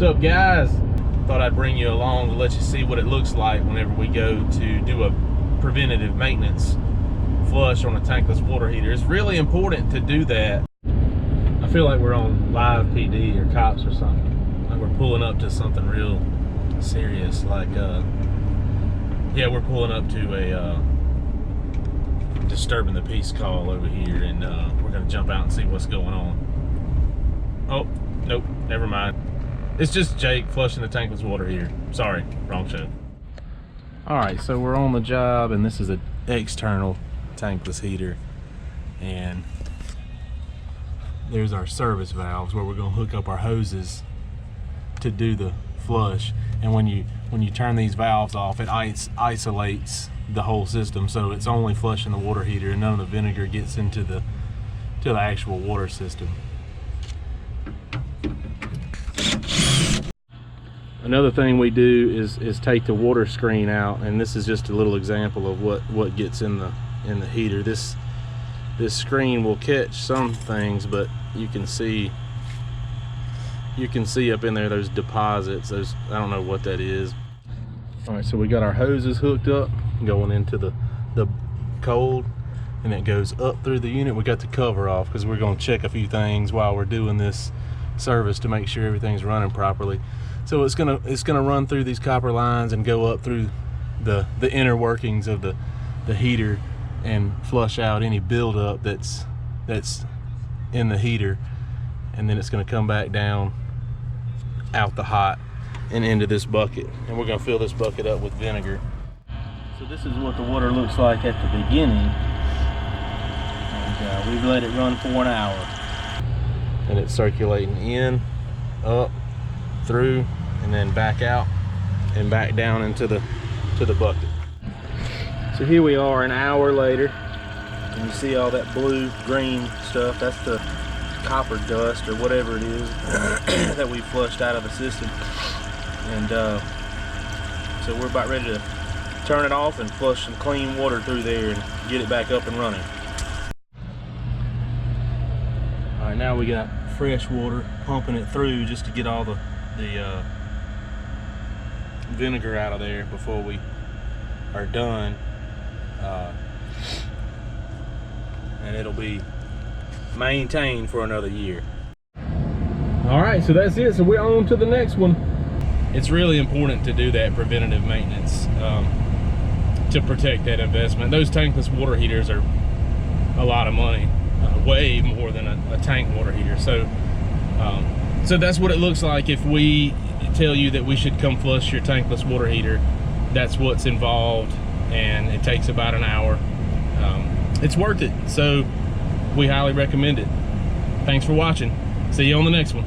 What's up, guys? Thought I'd bring you along to let you see what it looks like whenever we go to do a preventative maintenance flush on a tankless water heater. It's really important to do that. I feel like we're on live PD or cops or something. Like we're pulling up to something real serious. Like, yeah, we're pulling up to a disturbing the peace call over here, and we're gonna jump out and see what's going on. Oh, nope, never mind. It's just Jake flushing the tankless water heater. Sorry, wrong show. All right, so we're on the job, and this is an external tankless heater, and there's our service valves where we're gonna hook up our hoses to do the flush. And when you turn these valves off, it isolates the whole system, so it's only flushing the water heater, and none of the vinegar gets into the actual water system. Another thing we do is take the water screen out, and this is just a little example of what gets in the heater. This screen will catch some things, but you can see up in there those deposits. I don't know what that is. All right, so we got our hoses hooked up going into the cold, and it goes up through the unit. We got the cover off because we're going to check a few things while we're doing this service to make sure everything's running properly. So it's gonna run through these copper lines and go up through the inner workings of the heater and flush out any buildup that's in the heater, and then it's gonna come back down out the hot and into this bucket, and we're gonna fill this bucket up with vinegar. So this is what the water looks like at the beginning, and we've let it run for an hour, and it's circulating in, up, through, and then back out and back down into the bucket. So here we are an hour later, and you see all that blue green stuff. That's the copper dust or whatever it is that we flushed out of the system. And so we're about ready to turn it off and flush some clean water through there and get it back up and running. All right, now we got fresh water, pumping it through just to get all the vinegar out of there before we are done, and it'll be maintained for another year. All right, so that's it. So we're on to the next one. It's really important to do that preventative maintenance to protect that investment. Those tankless water heaters are a lot of money, way more than a tank water heater. So that's what it looks like if we tell you that we should come flush your tankless water heater. That's what's involved, and it takes about an hour. It's worth it, so we highly recommend it. Thanks for watching. See you on the next one.